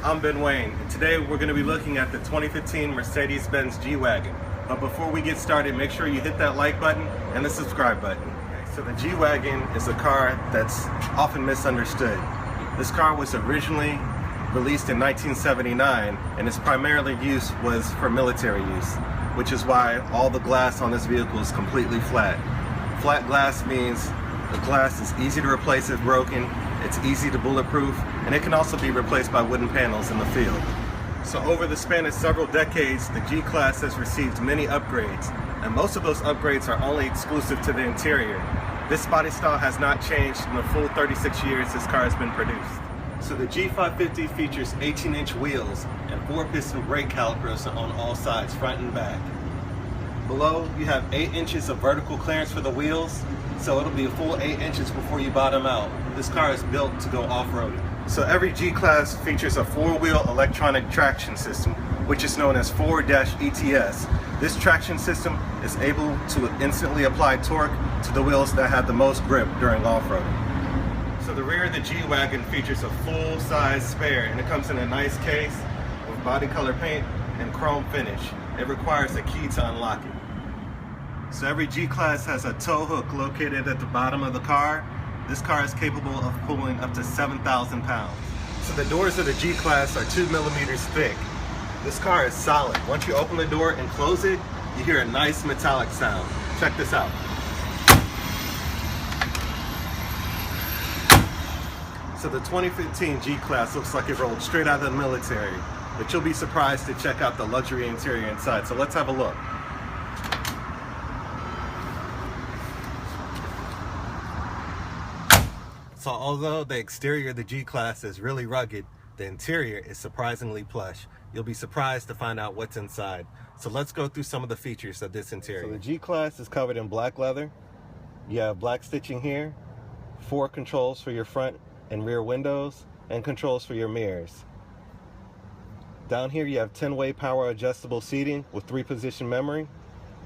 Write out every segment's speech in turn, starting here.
I'm Ben Wayne, and today we're going to be looking at the 2015 Mercedes-Benz G-Wagon. But before we get started, make sure you hit that like button and the subscribe button. Okay, so the G-Wagon is a car that's often misunderstood. This car was originally released in 1979, and its primarily use was for military use, which is why all the glass on this vehicle is completely flat. Flat glass means the glass is easy to replace if broken, it's easy to bulletproof, and it can also be replaced by wooden panels in the field. So over the span of several decades, the G-Class has received many upgrades, and most of those upgrades are only exclusive to the interior. This body style has not changed in the full 36 years this car has been produced. So the G550 features 18-inch wheels and 4-piston brake calipers on all sides, front and back. Below, you have 8 inches of vertical clearance for the wheels, so it'll be a full 8 inches before you bottom out. This car is built to go off-roading. So every G-Class features a 4-wheel electronic traction system, which is known as 4-ETS. This traction system is able to instantly apply torque to the wheels that have the most grip during off-roading. So the rear of the G-Wagon features a full-size spare, and it comes in a nice case with body color paint and chrome finish. It requires a key to unlock it. So every G-Class has a tow hook located at the bottom of the car. This car is capable of pulling up to 7,000 pounds. So the doors of the G-Class are 2 millimeters thick. This car is solid. Once you open the door and close it, you hear a nice metallic sound. Check this out. So the 2015 G-Class looks like it rolled straight out of the military, but you'll be surprised to check out the luxury interior inside. So let's have a look. So although the exterior of the G-Class is really rugged, the interior is surprisingly plush. You'll be surprised to find out what's inside. So let's go through some of the features of this interior. So the G-Class is covered in black leather. You have black stitching here, 4 controls for your front and rear windows, and controls for your mirrors. Down here you have 10-way power adjustable seating with 3-position memory,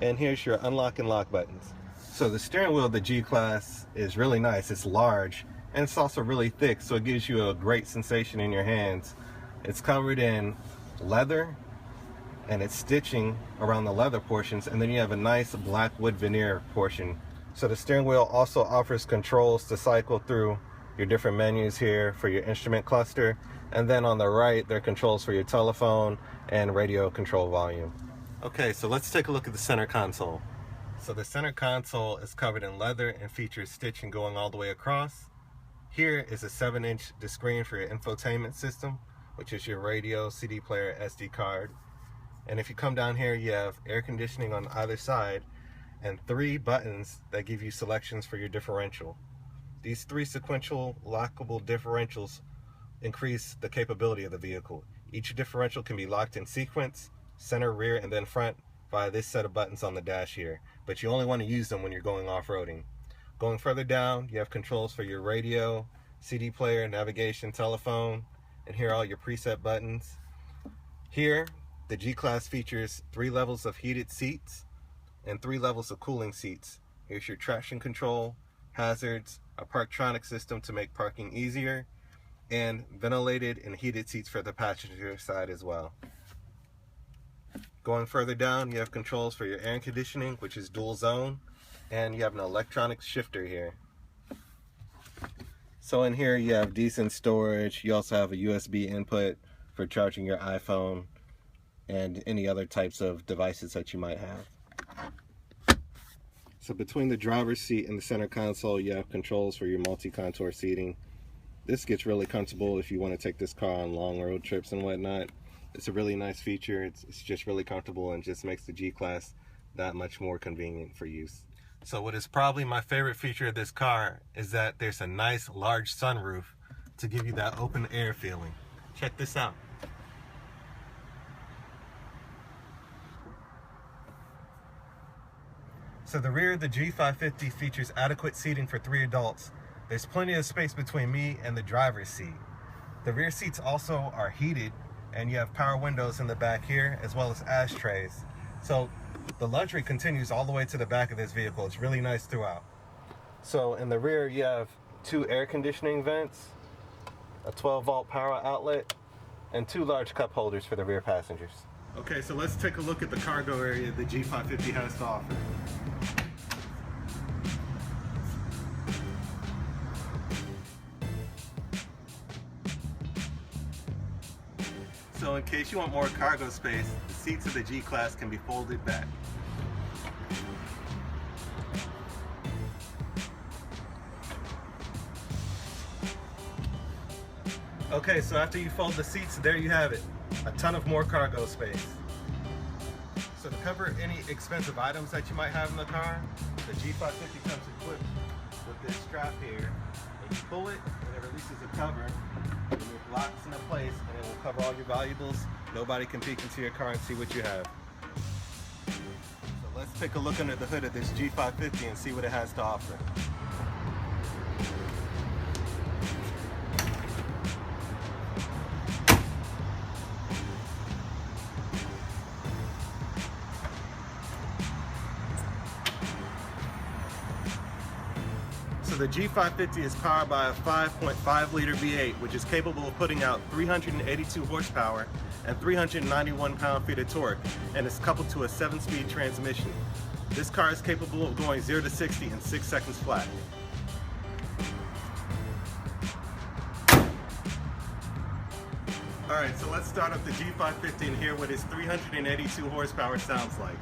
and here's your unlock and lock buttons. So the steering wheel of the G-Class is really nice. It's large, and it's also really thick, so it gives you a great sensation in your hands. It's covered in leather, and it's stitching around the leather portions, and then you have a nice black wood veneer portion. So the steering wheel also offers controls to cycle through your different menus here for your instrument cluster, and then on the right there are controls for your telephone and radio control volume. Okay, so let's take a look at the center console. So the center console is covered in leather and features stitching going all the way across. Here is a 7-inch screen for your infotainment system, which is your radio, CD player, SD card. And if you come down here, you have air conditioning on either side and 3 buttons that give you selections for your differential. These 3 sequential lockable differentials increase the capability of the vehicle. Each differential can be locked in sequence, center, rear, and then front via this set of buttons on the dash here, but you only want to use them when you're going off-roading. Going further down, you have controls for your radio, CD player, navigation, telephone, and here are all your preset buttons. Here, the G-Class features 3 levels of heated seats and 3 levels of cooling seats. Here's your traction control, hazards, a Parktronic system to make parking easier, and ventilated and heated seats for the passenger side as well. Going further down, you have controls for your air conditioning, which is dual zone, and you have an electronic shifter here. So in here you have decent storage. You also have a USB input for charging your iPhone and any other types of devices that you might have. So between the driver's seat and the center console, you have controls for your multi-contour seating. This gets really comfortable if you want to take this car on long road trips and whatnot. It's a really nice feature. It's just really comfortable and just makes the G-Class that much more convenient for use. So what is probably my favorite feature of this car is that there's a nice large sunroof to give you that open air feeling. Check this out. So the rear of the G550 features adequate seating for 3 adults. There's plenty of space between me and the driver's seat. The rear seats also are heated, and you have power windows in the back here as well as ashtrays. So the luxury continues all the way to the back of this vehicle. It's really nice throughout. So in the rear you have 2 air conditioning vents, a 12-volt power outlet, and 2 large cup holders for the rear passengers. Okay, so let's take a look at the cargo area the G550 has to offer. So in case you want more cargo space, the seats of the G-Class can be folded back. Okay, so after you fold the seats, there you have it. A ton of more cargo space. So to cover any expensive items that you might have in the car, the G550 comes equipped with this strap here. And you pull it, and it releases a cover, and it locks into place, and it will cover all your valuables. Nobody can peek into your car and see what you have. So let's take a look under the hood of this G550 and see what it has to offer. So the G550 is powered by a 5.5 liter V8, which is capable of putting out 382 horsepower and 391 pound-feet of torque, and is coupled to a 7-speed transmission. This car is capable of going 0 to 60 in 6 seconds flat. Alright, so let's start up the G550 and hear what its 382 horsepower sounds like.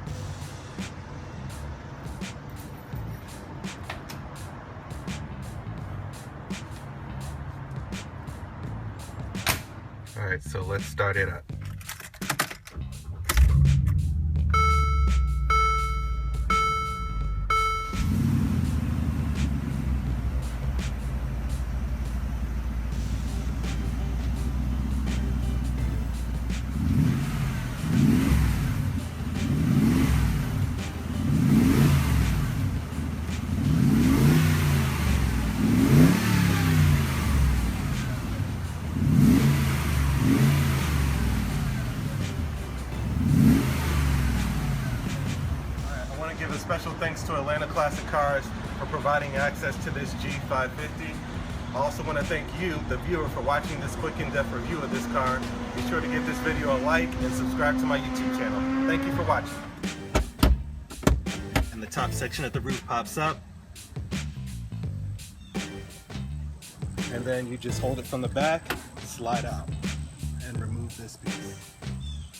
Alright, so let's start it up. Give a special thanks to Atlanta Classic Cars for providing access to this G550. I also want to thank you, the viewer, for watching this quick in-depth review of this car. Be sure to give this video a like and subscribe to my YouTube channel. Thank you for watching. And the top section of the roof pops up. And then you just hold it from the back, slide out, and remove this piece.